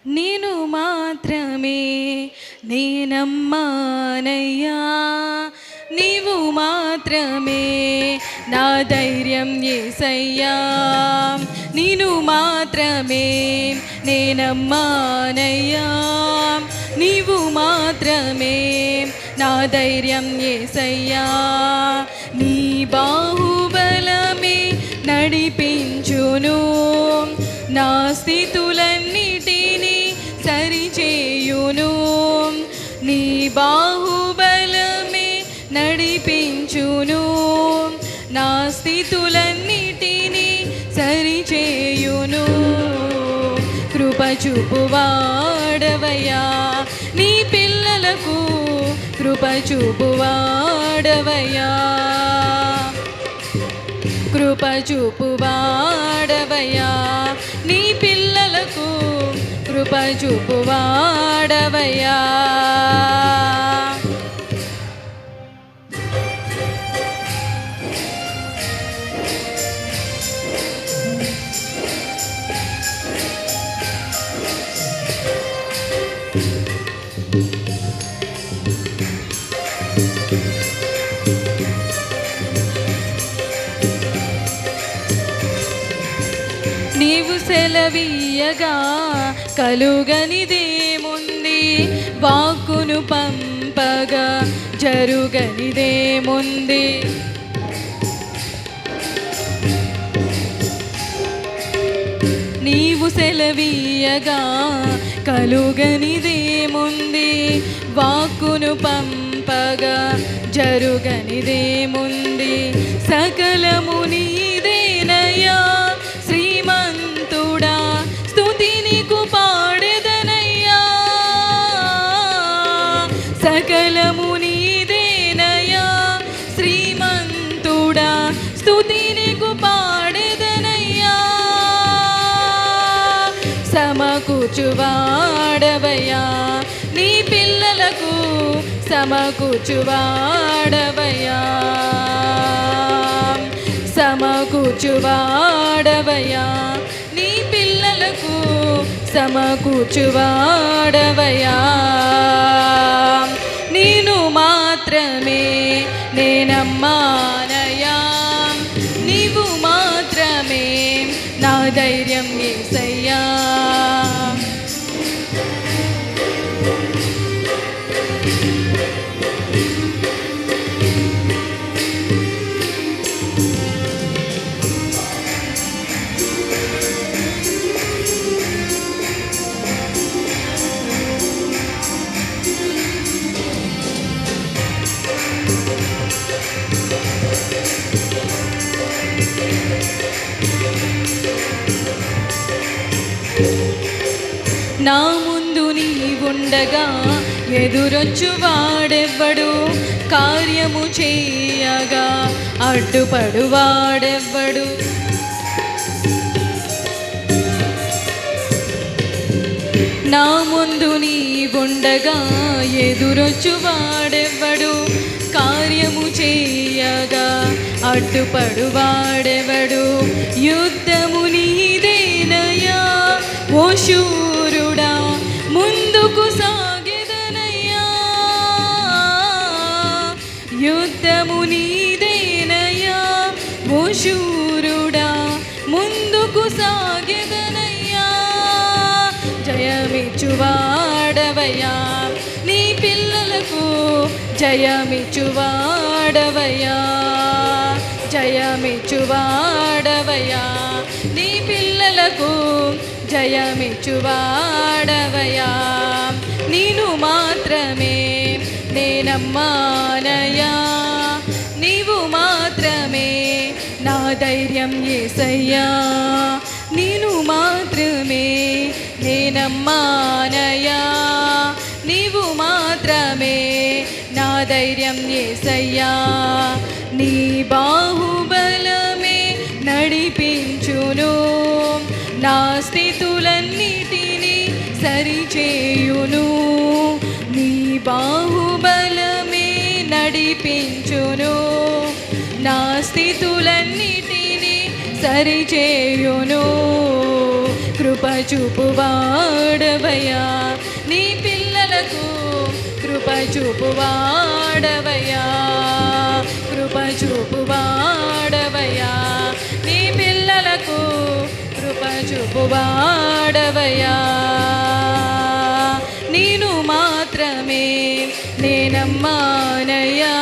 నేను మాత్రమే నేనమ్మానయ్యా, నీవు మాత్రమే నా ధైర్యం యేసయ్యా. నేను మాత్రమే నేనమ్మానయ్యా, నీవు మాత్రమే నా ధైర్యం యేసయ్యా. నీ బాహుబలమే నడిపించును, నా స్థితులన్నిటినీ సరిచేయును. నీ బాహుబలమే నడిపించును, నా స్థితులన్నిటినీ సరిచేయును. కృప చూపువాడవయ్యా, నీ పిల్లలకు కృప చూపువాడవయ్యా, కృప చూపువాడవయ్యా, నీ పిల్లలకు కృప చూపువాడవయ్యా. నీవు సెలవీయగా కలుగనిదేముంది, వాక్కును పంపగా జరుగనిదేముంది. నీవు సెలవీయగా కలుగనిదేముంది, వాక్కును పంపగా జరుగనిదేముంది. సకలము నీదేనయ్యా శ్రీమంతుడా, స్తుతి నీకు పాడెదనయ్యా. సకలము నీదేనయ్యా శ్రీమంతుడా, స్తుతి నీకు పాడెదనయ్యా. సమకూర్చువాడవయ్యా, నీ పిల్లలకు సమకూర్చువాడవయ్యా, సమకూర్చువాడవయ్యా, నీ పిల్లలకు సమకూర్చువాడవయ్యా. నేను మాత్రమే నేనమ్మానయ్యా, నీవు మాత్రమే నా ధైర్యం యేసయ్యా. నా ముందు నీవుండగా ఎదురొచ్చువాడెవ్వడు, కార్యము చేయగా అడ్డుపడువాడెవ్వడు. నా ముందు నీవుండగా ఎదురొచ్చువాడెవ్వడు, కార్యము చేయగా అడ్డుపడువాడెవడు. యుద్ధము నీదేనయ్యా ఓ శూరుడా, ముందుకు సాగెదనయ్యా. యుద్ధము నీదేనయ్యా ఓ శూరుడా, ముందుకు సాగెదనయ్యా. జయమిచ్చువాడవయ్యా, నీ పిల్లలకు జయమిచ్చువాడవయ్యా, జయమిచ్చువాడవయ్యా, నీ పిల్లలకు జయమిచ్చువాడవయ్యా. నేను మాత్రమే నేనమ్మానయ్యా, నీవు మాత్రమే నా ధైర్యం యేసయ్యా. నేను మాత్రమే నేనమ్మానయ్యా, నీవు మాత్రమే నా ధైర్యం యేసయ్యా. నీ బాహుబలమే నడిపించును, నా స్థితులన్నిటినీ సరిచేయును. నీ బాహుబలమే నడిపించును, నా స్థితులన్నిటినీ సరిచేయును. కృప చూపువాడవయ్యా, నీ పిల్లలకు కృప చూపువాడవయ్యా, కృప చూపువాడవయ్యా, నీ పిల్లలకు కృప చూపువాడవయ్యా. నేను మాత్రమే నేనమ్మానయ్యా,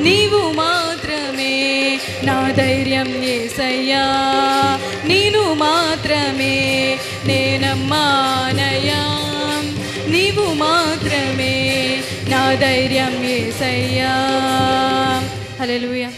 నీవు మాత్రమే నా ధైర్యం యేసయ్యా, నేను మాత్రమే నేనమ్మానయ్యా, నీవు మాత్రమే నా ధైర్యం యేసయ్యా. హల్లెలూయా.